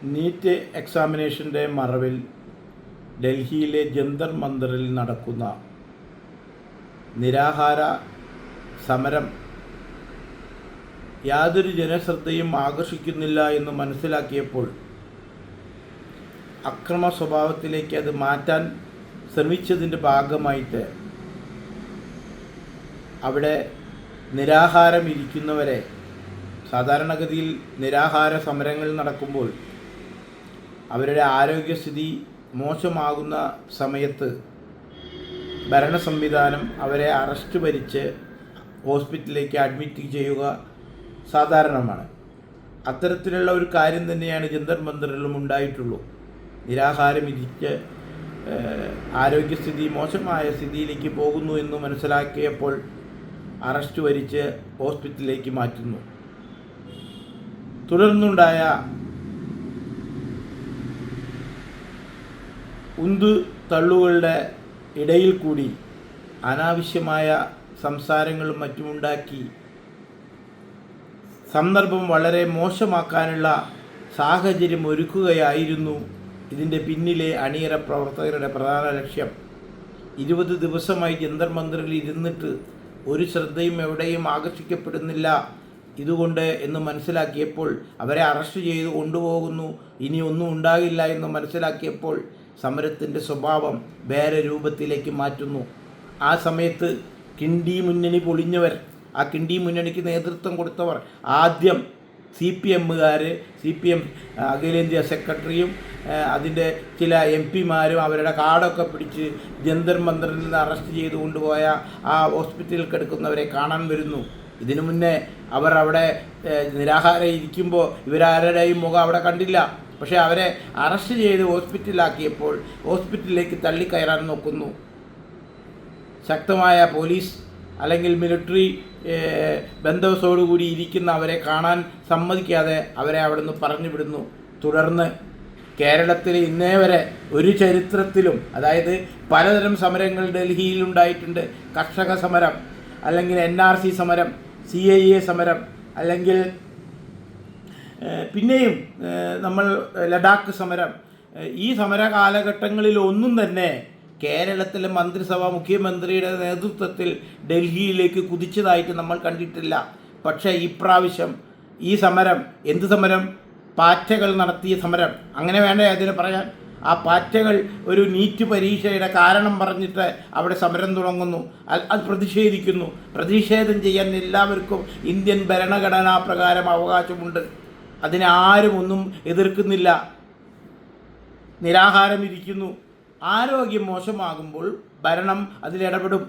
NEET എക്സാമിനേഷൻ്റെ മറവിൽ ഡൽഹിയിലെ ജന്തർ മന്ദറിൽ നടക്കുന്ന നിരാഹാര സമരം യാതൊരു ജനശ്രദ്ധയും ആകർഷിക്കുന്നില്ല എന്ന് മനസ്സിലാക്കിയപ്പോൾ അക്രമ സ്വഭാവത്തിലേക്ക് അത് മാറ്റാൻ ശ്രമിച്ചതിൻ്റെ ഭാഗമായിട്ട് അവിടെ നിരാഹാരം ഇരിക്കുന്നവരെ, സാധാരണഗതിയിൽ നിരാഹാര സമരങ്ങൾ നടക്കുമ്പോൾ അവരുടെ ആരോഗ്യസ്ഥിതി മോശമാകുന്ന സമയത്ത് ഭരണ സംവിധാനം അവരെ അറസ്റ്റ് വരിച്ച് ഹോസ്പിറ്റലിലേക്ക് അഡ്മിറ്റ് ചെയ്യുക സാധാരണമാണ്. അത്തരത്തിലുള്ള ഒരു കാര്യം തന്നെയാണ് ജന്തർ മന്ദറിലും ഉണ്ടായിട്ടുള്ളൂ. നിരാഹാരം ഇരിച്ച് ആരോഗ്യസ്ഥിതി മോശമായ സ്ഥിതിയിലേക്ക് പോകുന്നു എന്ന് മനസ്സിലാക്കിയപ്പോൾ അറസ്റ്റ് വരിച്ച് ഹോസ്പിറ്റലിലേക്ക് മാറ്റുന്നു. തുടർന്നുണ്ടായ ഉന്തു തള്ളുകളുടെ ഇടയിൽ കൂടി അനാവശ്യമായ സംസാരങ്ങളും മറ്റുമുണ്ടാക്കി സന്ദർഭം വളരെ മോശമാക്കാനുള്ള സാഹചര്യം ഒരുക്കുകയായിരുന്നു ഇതിൻ്റെ പിന്നിലെ അണിയറ പ്രവർത്തകരുടെ പ്രധാന ലക്ഷ്യം. 20 ദിവസമായി ജന്തർ മന്ദറിൽ ഇരുന്നിട്ട് ഒരു ശ്രദ്ധയും എവിടെയും ആകർഷിക്കപ്പെടുന്നില്ല ഇതുകൊണ്ട് എന്ന് മനസ്സിലാക്കിയപ്പോൾ അവരെ അറസ്റ്റ് ചെയ്ത് കൊണ്ടുപോകുന്നു, ഇനി ഒന്നും ഉണ്ടാകില്ല എന്ന് മനസ്സിലാക്കിയപ്പോൾ സമരത്തിൻ്റെ സ്വഭാവം വേറെ രൂപത്തിലേക്ക് മാറ്റുന്നു. ആ സമയത്ത് കിണ്ടി മുന്നണി പൊളിഞ്ഞവർ, ആ കിണ്ടി മുന്നണിക്ക് നേതൃത്വം കൊടുത്തവർ ആദ്യം CPMകാർ, CPM അഖിലേന്ത്യാ സെക്രട്ടറിയും അതിൻ്റെ ചില MP മാരും അവരുടെ കാർഡൊക്കെ പിടിച്ച് ജന്തർ മന്ദറിൽ നിന്ന് അറസ്റ്റ് ചെയ്ത് കൊണ്ടുപോയ ആ ഹോസ്പിറ്റലിൽ കിടക്കുന്നവരെ കാണാൻ വരുന്നു. ഇതിനു മുന്നേ അവർ അവിടെ നിരാഹാരം ഇരിക്കുമ്പോൾ ഇവരാരുടെയും മുഖം അവിടെ കണ്ടില്ല. പക്ഷേ അവരെ അറസ്റ്റ് ചെയ്ത് ഹോസ്പിറ്റലിലാക്കിയപ്പോൾ ഹോസ്പിറ്റലിലേക്ക് തള്ളിക്കയറാൻ നോക്കുന്നു. ശക്തമായ പോലീസ് അല്ലെങ്കിൽ മിലിറ്ററി ബന്ധവസോടുകൂടി ഇരിക്കുന്ന അവരെ കാണാൻ സമ്മതിക്കാതെ അവരെ അവിടെ നിന്ന് പറഞ്ഞു വിടുന്നു. തുടർന്ന് കേരളത്തിൽ ഇന്നേ വരെ ഒരു ചരിത്രത്തിലും, അതായത് പലതരം സമരങ്ങൾ ഡൽഹിയിൽ ഉണ്ടായിട്ടുണ്ട്. കർഷക സമരം, അല്ലെങ്കിൽ NRC സമരം, CAA സമരം, അല്ലെങ്കിൽ പിന്നെയും നമ്മൾ ലഡാക്ക് സമരം. ഈ സമര കാലഘട്ടങ്ങളിൽ ഒന്നും തന്നെ കേരളത്തിലെ മന്ത്രിസഭ മുഖ്യമന്ത്രിയുടെ നേതൃത്വത്തിൽ ഡൽഹിയിലേക്ക് കുതിച്ചതായിട്ട് നമ്മൾ കണ്ടിട്ടില്ല. പക്ഷേ ഇപ്രാവശ്യം ഈ സമരം, എന്ത് സമരം? പാറ്റകൾ നടത്തിയ സമരം, അങ്ങനെ വേണ്ടേ അതിന് പറയാൻ. ആ പാറ്റകൾ ഒരു നീറ്റ് പരീക്ഷയുടെ കാരണം പറഞ്ഞിട്ട് അവിടെ സമരം തുടങ്ങുന്നു. അത് പ്രതിഷേധിക്കുന്നു. പ്രതിഷേധം ചെയ്യാൻ എല്ലാവർക്കും ഇന്ത്യൻ ഭരണഘടനാ പ്രകാരം അവകാശമുണ്ട്. അതിനെ ആരും ഒന്നും എതിർക്കുന്നില്ല. നിരാഹാരം ഇരിക്കുന്നു. ആരോഗ്യം മോശമാകുമ്പോൾ ഭരണം അതിലിടപെടും.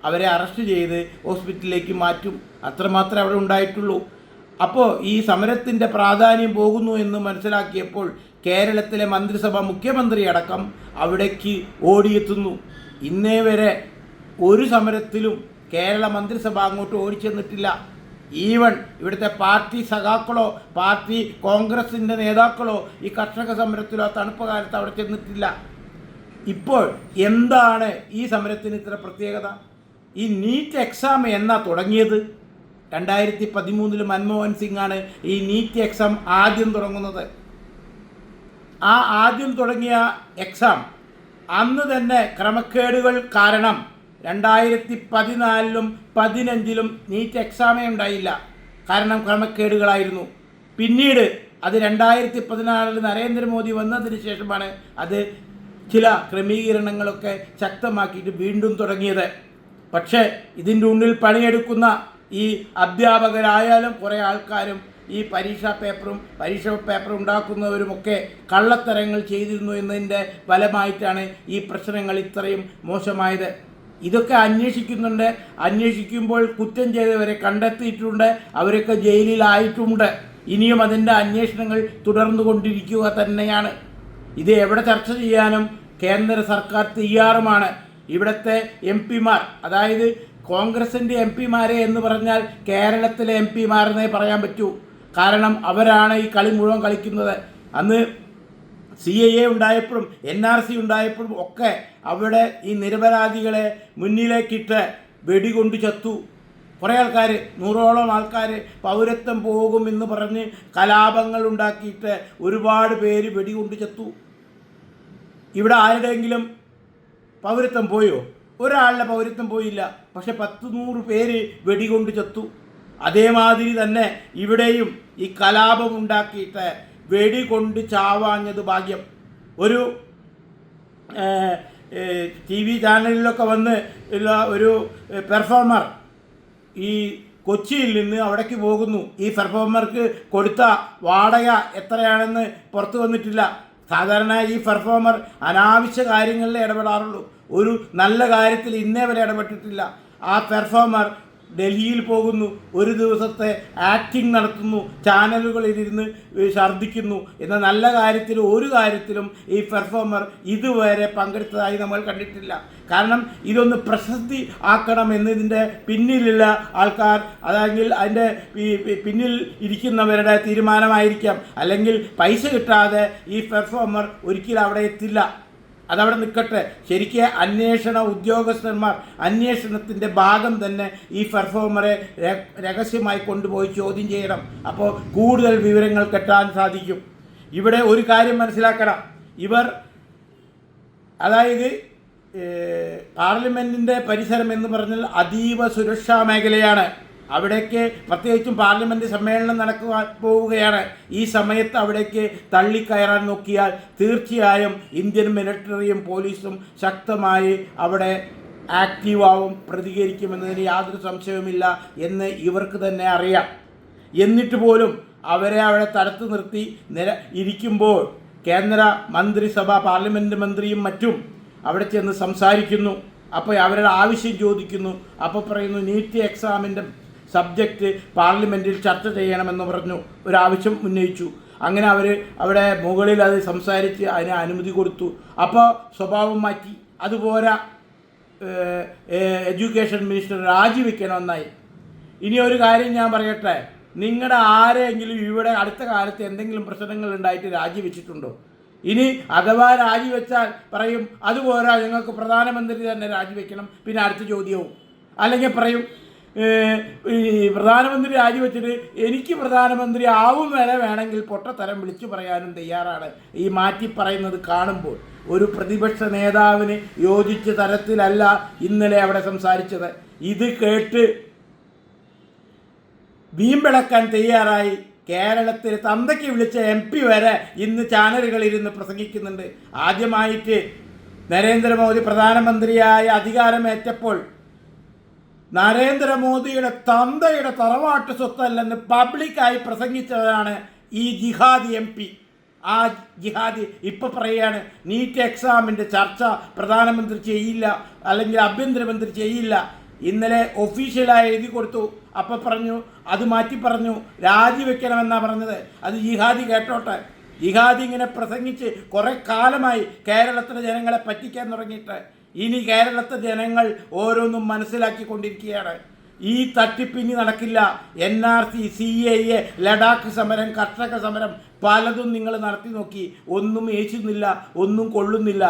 അവരെ അറസ്റ്റ് ചെയ്ത് ഹോസ്പിറ്റലിലേക്ക് മാറ്റും. അത്രമാത്രമേ അവിടെ ഉണ്ടായിട്ടുള്ളൂ. അപ്പോൾ ഈ സമരത്തിൻ്റെ പ്രാധാന്യം പോകുന്നു എന്ന് മനസ്സിലാക്കിയപ്പോൾ കേരളത്തിലെ മന്ത്രിസഭ മുഖ്യമന്ത്രി അടക്കം അവിടേക്ക് ഓടിയെത്തുന്നു. ഇന്നേ വരെ ഒരു സമരത്തിലും കേരള മന്ത്രിസഭ അങ്ങോട്ട് ഓടിച്ചെന്നിട്ടില്ല. ഈവൻ ഇവിടുത്തെ പാർട്ടി സഖാക്കളോ പാർട്ടി കോൺഗ്രസിൻ്റെ നേതാക്കളോ ഈ കർഷക സമരത്തിലോ തണുപ്പ് കാലത്ത് അവിടെ ചെന്നിട്ടില്ല. ഇപ്പോൾ എന്താണ് ഈ സമരത്തിന് ഇത്ര പ്രത്യേകത? ഈ നീറ്റ് എക്സാം എന്നാ തുടങ്ങിയത്? 2013 മൻമോഹൻ സിംഗാണ് ഈ നീറ്റ് എക്സാം ആദ്യം തുടങ്ങുന്നത്. ആ ആദ്യം തുടങ്ങിയ എക്സാം അന്ന് തന്നെ ക്രമക്കേടുകൾ കാരണം 2014-ലും 2015-ലും നീറ്റ് എക്സാമേ ഉണ്ടായില്ല. കാരണം ക്രമക്കേടുകളായിരുന്നു. പിന്നീട് അത് 2014 നരേന്ദ്രമോദി വന്നതിന് ശേഷമാണ് അത് ചില ക്രമീകരണങ്ങളൊക്കെ ശക്തമാക്കിയിട്ട് വീണ്ടും തുടങ്ങിയത്. പക്ഷേ ഇതിൻ്റെ ഉള്ളിൽ പണിയെടുക്കുന്ന ഈ അധ്യാപകരായാലും കുറേ ആൾക്കാരും ഈ പരീക്ഷാ പേപ്പർ ഉണ്ടാക്കുന്നവരുമൊക്കെ കള്ളത്തരങ്ങൾ ചെയ്തിരുന്നു എന്നതിൻ്റെ ഫലമായിട്ടാണ് ഈ പ്രശ്നങ്ങൾ ഇത്രയും മോശമായത്. ഇതൊക്കെ അന്വേഷിക്കുന്നുണ്ട്. അന്വേഷിക്കുമ്പോൾ കുറ്റം ചെയ്തവരെ കണ്ടെത്തിയിട്ടുണ്ട്. അവരൊക്കെ ജയിലിലായിട്ടുണ്ട്. ഇനിയും അതിൻ്റെ അന്വേഷണങ്ങൾ തുടർന്നു കൊണ്ടിരിക്കുക തന്നെയാണ്. ഇത് എവിടെ ചർച്ച ചെയ്യാനും കേന്ദ്ര സർക്കാർ തയ്യാറുമാണ്. ഇവിടുത്തെ MP മാർ, അതായത് കോൺഗ്രസിൻ്റെ MP മാരെ എന്ന് പറഞ്ഞാൽ കേരളത്തിലെ MP മാരെന്നേ പറയാൻ പറ്റൂ. കാരണം അവരാണ് ഈ കളി മുഴുവൻ കളിക്കുന്നത്. അന്ന് CAA ഉണ്ടായപ്പോഴും NRC ഉണ്ടായപ്പോഴും ഒക്കെ അവിടെ ഈ നിരപരാധികളെ മുന്നിലേക്കിട്ട് വെടികൊണ്ട് ചത്തു. കുറേ ആൾക്കാർ, 100ഓളം ആൾക്കാർ പൗരത്വം പോകുമെന്ന് പറഞ്ഞ് കലാപങ്ങൾ ഉണ്ടാക്കിയിട്ട് ഒരുപാട് പേര് വെടികൊണ്ട് ചത്തു. ഇവിടെ ആരുടെയെങ്കിലും പൗരത്വം പോയോ? ഒരാളുടെ പൗരത്വം പോയില്ല. പക്ഷെ 10-100 പേര് വെടികൊണ്ട് ചത്തു. അതേമാതിരി തന്നെ ഇവിടെയും ഈ കലാപം ഉണ്ടാക്കിയിട്ട് വെടികൊണ്ട് ചാവാഞ്ഞത് ഭാഗ്യം. ഒരു TV ചാനലിലൊക്കെ വന്ന് ഉള്ള ഒരു പെർഫോമർ ഈ കൊച്ചിയിൽ നിന്ന് അവിടേക്ക് പോകുന്നു. ഈ പെർഫോമർക്ക് കൊടുത്ത വാടക എത്രയാണെന്ന് പുറത്തു വന്നിട്ടില്ല. സാധാരണ ഈ പെർഫോമർ അനാവശ്യ കാര്യങ്ങളിൽ ഇടപെടാറുള്ളൂ. ഒരു നല്ല കാര്യത്തിൽ ഇന്നേ വരെ ഇടപെട്ടിട്ടില്ല. ആ പെർഫോമർ ഡൽഹിയിൽ പോകുന്നു, ഒരു ദിവസത്തെ ആക്ടിങ് നടത്തുന്നു, ചാനലുകളിലിരുന്ന് ഛർദ്ദിക്കുന്നു. എന്നാൽ നല്ല കാര്യത്തിലും ഒരു കാര്യത്തിലും ഈ പെർഫോമർ ഇതുവരെ പങ്കെടുത്തതായി നമ്മൾ കണ്ടിട്ടില്ല. കാരണം ഇതൊന്ന് പ്രശസ്തി ആക്കണം എന്നതിൻ്റെ പിന്നിലുള്ള ആൾക്കാർ, അല്ലെങ്കിൽ അതിൻ്റെ പിന്നിൽ ഇരിക്കുന്നവരുടെ തീരുമാനമായിരിക്കാം. അല്ലെങ്കിൽ പൈസ കിട്ടാതെ ഈ പെർഫോമർ ഒരിക്കലും അവിടെ എത്തില്ല. അതവിടെ നിൽക്കട്ടെ. ശരിക്കും അന്വേഷണ ഉദ്യോഗസ്ഥന്മാർ അന്വേഷണത്തിൻ്റെ ഭാഗം തന്നെ ഈ പെർഫോമറെ രഹസ്യമായി കൊണ്ടുപോയി ചോദ്യം ചെയ്യണം. അപ്പോൾ കൂടുതൽ വിവരങ്ങൾ കിട്ടാൻ സാധിക്കും. ഇവിടെ ഒരു കാര്യം മനസ്സിലാക്കണം. ഇവർ, അതായത് പാർലമെൻറ്റിൻ്റെ പരിസരം എന്ന് പറഞ്ഞാൽ അതീവ സുരക്ഷാ മേഖലയാണ്. അവിടേക്ക് പ്രത്യേകിച്ചും പാർലമെൻറ്റ് സമ്മേളനം നടക്കുവാൻ പോവുകയാണ്. ഈ സമയത്ത് അവിടേക്ക് തള്ളിക്കയറാൻ നോക്കിയാൽ തീർച്ചയായും ഇന്ത്യൻ മിലിറ്ററിയും പോലീസും ശക്തമായി അവിടെ ആക്റ്റീവാവും, പ്രതികരിക്കുമെന്നതിന് യാതൊരു സംശയവുമില്ല എന്ന് ഇവർക്ക് തന്നെ അറിയാം. എന്നിട്ട് പോലും അവരെ അവിടെ തടുത്തു നിർത്തി ഇരിക്കുമ്പോൾ കേന്ദ്ര മന്ത്രിസഭ, പാർലമെൻറ്റ് മന്ത്രിയും മറ്റും അവിടെ ചെന്ന് സംസാരിക്കുന്നു. അപ്പോൾ അവരുടെ ആവശ്യം ചോദിക്കുന്നു. അപ്പോൾ പറയുന്നു നീറ്റ് എക്സാമിൻ്റെ സബ്ജക്റ്റ് പാർലമെൻറ്റിൽ ചർച്ച ചെയ്യണമെന്ന് പറഞ്ഞു ഒരാവശ്യം ഉന്നയിച്ചു. അങ്ങനെ അവർ അവിടെ മുകളിൽ അത് സംസാരിച്ച് അതിന് അനുമതി കൊടുത്തു. അപ്പോൾ സ്വഭാവം മാറ്റി. അതുപോലെ എഡ്യൂക്കേഷൻ മിനിസ്റ്റർ രാജിവെക്കണമെന്നായി. ഇനി ഒരു കാര്യം ഞാൻ പറയട്ടെ, നിങ്ങളുടെ ആരെങ്കിലും ഇവിടെ അടുത്ത കാലത്ത് എന്തെങ്കിലും പ്രശ്നങ്ങൾ ഉണ്ടായിട്ട് രാജിവെച്ചിട്ടുണ്ടോ? ഇനി അഥവാ രാജിവെച്ചാൽ പറയും അതുപോരാ, ഞങ്ങൾക്ക് പ്രധാനമന്ത്രി തന്നെ രാജിവെക്കണം, പിന്നെ അടുത്ത ചോദ്യവും. അല്ലെങ്കിൽ പറയും പ്രധാനമന്ത്രി രാജിവെച്ചിട്ട് എനിക്ക് പ്രധാനമന്ത്രി ആവും വരെ വേണമെങ്കിൽ പൊട്ടത്തരം വിളിച്ചു പറയാനും തയ്യാറാണ്. ഈ മാറ്റി പറയുന്നത് കാണുമ്പോൾ ഒരു പ്രതിപക്ഷ നേതാവിന് യോജിച്ച തരത്തിലല്ല ഇന്നലെ അവിടെ സംസാരിച്ചത്. ഇത് കേട്ട് വീമ്പിളക്കാൻ തയ്യാറായി കേരളത്തിൽ തന്തയ്ക്ക് വിളിച്ച MP വരെ ഇന്ന് ചാനലുകളിരുന്ന് പ്രസംഗിക്കുന്നുണ്ട്. ആദ്യമായിട്ട് നരേന്ദ്രമോദി പ്രധാനമന്ത്രിയായ അധികാരമേറ്റപ്പോൾ നരേന്ദ്രമോദിയുടെ തന്തയുടെ തറവാട്ട് സ്വത്തല്ലെന്ന് പബ്ലിക്കായി പ്രസംഗിച്ചതാണ് ഈ ജിഹാദി MP. ആ ജിഹാദി ഇപ്പോൾ പറയുകയാണ് നീറ്റ് എക്സാമിൻ്റെ ചർച്ച പ്രധാനമന്ത്രി ചെയ്യില്ല, അല്ലെങ്കിൽ ആഭ്യന്തരമന്ത്രി ചെയ്യില്ല. ഇന്നലെ ഒഫീഷ്യലായി എഴുതി കൊടുത്തു. അപ്പോൾ പറഞ്ഞു, അത് മാറ്റി പറഞ്ഞു, രാജിവെക്കണമെന്നാണ് പറഞ്ഞത്. അത് ജിഹാദി കേട്ടോട്ടെ. ജിഹാദി ഇങ്ങനെ പ്രസംഗിച്ച് കുറേ കാലമായി കേരളത്തിലെ ജനങ്ങളെ പറ്റിക്കാൻ തുടങ്ങിയിട്ട്. ഇനി കേരളത്തിലെ ജനങ്ങൾ ഓരോന്നും മനസ്സിലാക്കിക്കൊണ്ടിരിക്കുകയാണ്. ഈ തട്ടിപ്പിനി നടക്കില്ല. NRC, CAA, ലഡാക്ക് സമരം, കർഷക സമരം പലതും നിങ്ങൾ നടത്തി നോക്കി, ഒന്നും ഏച്ചുന്നില്ല, ഒന്നും കൊള്ളുന്നില്ല.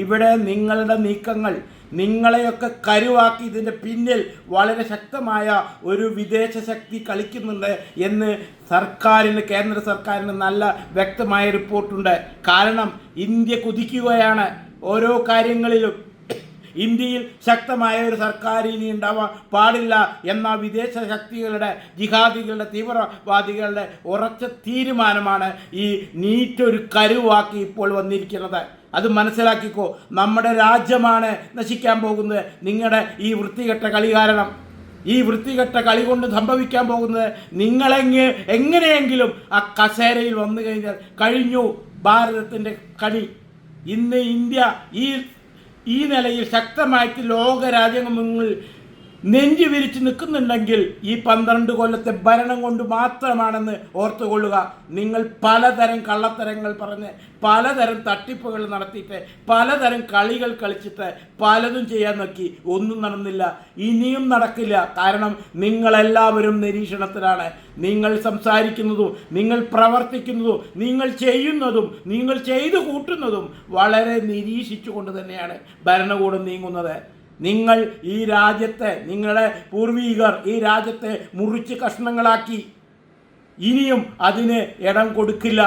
ഇവിടെ നിങ്ങളുടെ നീക്കങ്ങൾ നിങ്ങളെയൊക്കെ കരുവാക്കി ഇതിൻ്റെ പിന്നിൽ വളരെ ശക്തമായ ഒരു വിദേശ ശക്തി കളിക്കുന്നുണ്ട് എന്ന് സർക്കാരിന്, കേന്ദ്ര സർക്കാരിന് നല്ല വ്യക്തമായ റിപ്പോർട്ടുണ്ട്. കാരണം ഇന്ത്യ കുതിക്കുകയാണ് ഓരോ കാര്യങ്ങളിലും. ഇന്ത്യയിൽ ശക്തമായ ഒരു സർക്കാർ ഇനി ഉണ്ടാവാൻ പാടില്ല എന്ന വിദേശ ശക്തികളുടെ, ജിഹാദികളുടെ, തീവ്രവാദികളുടെ ഉറച്ച തീരുമാനമാണ് ഈ നീറ്റ് ഒരു കരുവാക്കി ഇപ്പോൾ വന്നിരിക്കുന്നത്. അത് മനസ്സിലാക്കിക്കോ. നമ്മുടെ രാജ്യമാണ് നശിക്കാൻ പോകുന്നത് നിങ്ങളുടെ ഈ വൃത്തികെട്ട കളി കാരണം. ഈ വൃത്തികെട്ട കളി കൊണ്ട് സംഭവിക്കാൻ പോകുന്നത് എങ്ങനെയെങ്കിലും ആ കസേരയിൽ വന്നു കഴിഞ്ഞാൽ കഴിഞ്ഞു ഭാരതത്തിൻ്റെ കളി. ഇന്ന് ഇന്ത്യ ഈ നിലയിൽ ശക്തമായിട്ട് ലോക രാജ്യങ്ങളിൽ നെഞ്ചു വിരിച്ച് നിൽക്കുന്നുണ്ടെങ്കിൽ ഈ 12 കൊല്ലത്തെ ഭരണം കൊണ്ട് മാത്രമാണെന്ന് ഓർത്തുകൊള്ളുക. നിങ്ങൾ പലതരം കള്ളത്തരങ്ങൾ പറഞ്ഞ്, പലതരം തട്ടിപ്പുകൾ നടത്തിയിട്ട്, പലതരം കളികൾ കളിച്ചിട്ട് പലതും ചെയ്യാൻ നോക്കി, ഒന്നും നടന്നില്ല, ഇനിയും നടക്കില്ല. കാരണം നിങ്ങളെല്ലാവരും നിരീക്ഷണത്തിലാണ്. നിങ്ങൾ സംസാരിക്കുന്നതും നിങ്ങൾ പ്രവർത്തിക്കുന്നതും നിങ്ങൾ ചെയ്യുന്നതും നിങ്ങൾ ചെയ്തു കൂട്ടുന്നതും വളരെ നിരീക്ഷിച്ചുകൊണ്ട് തന്നെയാണ് ഭരണകൂടം നീങ്ങുന്നത്. നിങ്ങൾ ഈ രാജ്യത്തെ, നിങ്ങളുടെ പൂർവികർ ഈ രാജ്യത്തെ മുറിച്ച് കഷ്ണങ്ങളാക്കി. ഇനിയും അതിന് ഇടം കൊടുക്കില്ല.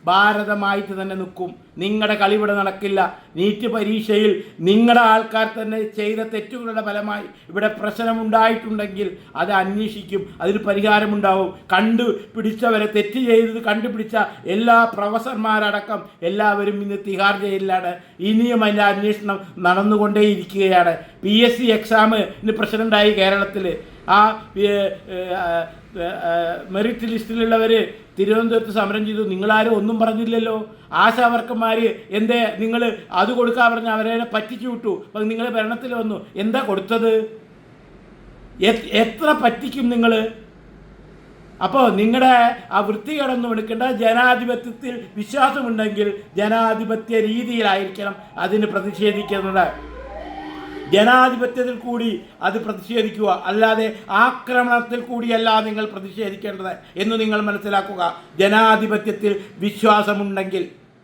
ഭാരതമായിട്ട് തന്നെ നിൽക്കും. നിങ്ങളുടെ കളി ഇവിടെ നടക്കില്ല. നീറ്റ് പരീക്ഷയിൽ നിങ്ങളുടെ ആൾക്കാർ തന്നെ ചെയ്ത തെറ്റുകളുടെ ഫലമായി ഇവിടെ പ്രശ്നമുണ്ടായിട്ടുണ്ടെങ്കിൽ അത് അന്വേഷിക്കും, അതിന് പരിഹാരമുണ്ടാവും. കണ്ടുപിടിച്ചവരെ, തെറ്റ് ചെയ്തത് കണ്ടുപിടിച്ച എല്ലാ പ്രൊഫസർമാരടക്കം എല്ലാവരും ഇന്ന് തിഹാർ ജയിലിലാണ്. ഇനിയും അതിൻ്റെ അന്വേഷണം നടന്നുകൊണ്ടേയിരിക്കുകയാണ്. PSC എക്സാമിന് പ്രശ്നമുണ്ടായി കേരളത്തിൽ. ആ മെറിറ്റ് ലിസ്റ്റിലുള്ളവർ തിരുവനന്തപുരത്ത് സമരം ചെയ്തു. നിങ്ങളാരും ഒന്നും പറഞ്ഞില്ലല്ലോ. ആശാവർക്കന്മാർ എന്തേ നിങ്ങൾ അത് കൊടുക്കാൻ പറഞ്ഞ് അവരെ പറ്റിച്ചു വിട്ടു. അപ്പം നിങ്ങൾ ഭരണത്തിൽ വന്നു, എന്താ കൊടുത്തത്? എത്ര പറ്റിക്കും നിങ്ങൾ? അപ്പോൾ നിങ്ങളുടെ ആ വൃത്തികേടൊന്നും എടുക്കേണ്ട. ജനാധിപത്യത്തിൽ വിശ്വാസമുണ്ടെങ്കിൽ ജനാധിപത്യ രീതിയിലായിരിക്കണം അതിന് പ്രതിഷേധിക്കുന്നത്. ജനാധിപത്യത്തിൽ കൂടി അത് പ്രതിഷേധിക്കുക, അല്ലാതെ ആക്രമണത്തിൽ കൂടിയല്ല നിങ്ങൾ പ്രതിഷേധിക്കേണ്ടത് എന്ന് നിങ്ങൾ മനസ്സിലാക്കുക. ജനാധിപത്യത്തിൽ വിശ്വാസമുണ്ടെങ്കിൽ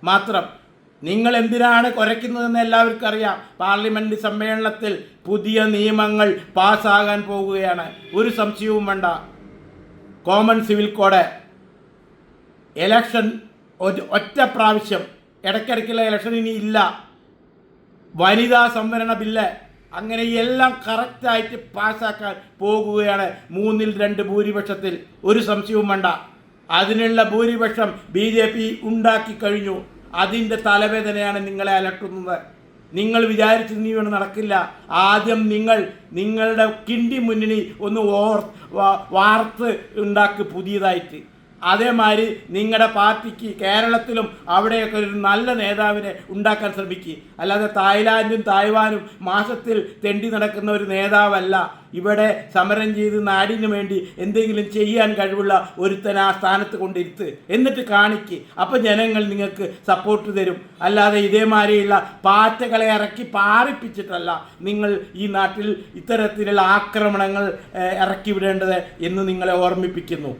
മാത്രം. നിങ്ങൾ എന്തിനാണ് കുരയ്ക്കുന്നതെന്ന് എല്ലാവർക്കും അറിയാം. പാർലമെൻറ്റ് സമ്മേളനത്തിൽ പുതിയ നിയമങ്ങൾ പാസ്സാകാൻ പോകുകയാണ്, ഒരു സംശയവും വേണ്ട. കോമൺ സിവിൽ കോഡ്, എലക്ഷൻ ഒറ്റ പ്രാവശ്യം, ഇടയ്ക്കിടയ്ക്കുള്ള ഇലക്ഷൻ ഇനി ഇല്ല, വനിതാ സംവരണ ബില്ല്, അങ്ങനെ എല്ലാം കറക്റ്റായിട്ട് പാസ്സാക്കാൻ പോകുകയാണ് 3/2 ഭൂരിപക്ഷത്തിൽ. ഒരു സംശയവും വേണ്ട. അതിനുള്ള ഭൂരിപക്ഷം BJP ഉണ്ടാക്കി കഴിഞ്ഞു. അതിൻ്റെ തലവേദനയാണ് നിങ്ങളെ അലട്ടുന്നത്. നിങ്ങൾ വിചാരിച്ചിരുന്നു നടക്കില്ല. ആദ്യം നിങ്ങളുടെ കിണ്ടി മുന്നണി ഒന്ന് വാർത്ത് ഉണ്ടാക്കി പുതിയതായിട്ട്. അതേമാതിരി നിങ്ങളുടെ പാർട്ടിക്ക് കേരളത്തിലും അവിടെയൊക്കെ ഒരു നല്ല നേതാവിനെ ഉണ്ടാക്കാൻ ശ്രമിക്കുക. അല്ലാതെ തായ്ലാൻഡും തായ്വാനും മാസത്തിൽ തെണ്ടി നടക്കുന്ന ഒരു നേതാവല്ല. ഇവിടെ സമരം ചെയ്ത് നാടിന് വേണ്ടി എന്തെങ്കിലും ചെയ്യാൻ കഴിവുള്ള ഒരുത്തനെ ആ സ്ഥാനത്ത് കൊണ്ടിരുത്ത്, എന്നിട്ട് കാണിക്ക്. അപ്പോൾ ജനങ്ങൾ നിങ്ങൾക്ക് സപ്പോർട്ട് തരും. അല്ലാതെ ഇതേമാതിരിയുള്ള പാറ്റകളെ ഇറക്കി പാറിപ്പിച്ചിട്ടല്ല നിങ്ങൾ ഈ നാട്ടിൽ ഇത്തരത്തിലുള്ള ആക്രമണങ്ങൾ ഇറക്കി വിടേണ്ടത് എന്ന് നിങ്ങളെ ഓർമ്മിപ്പിക്കുന്നു.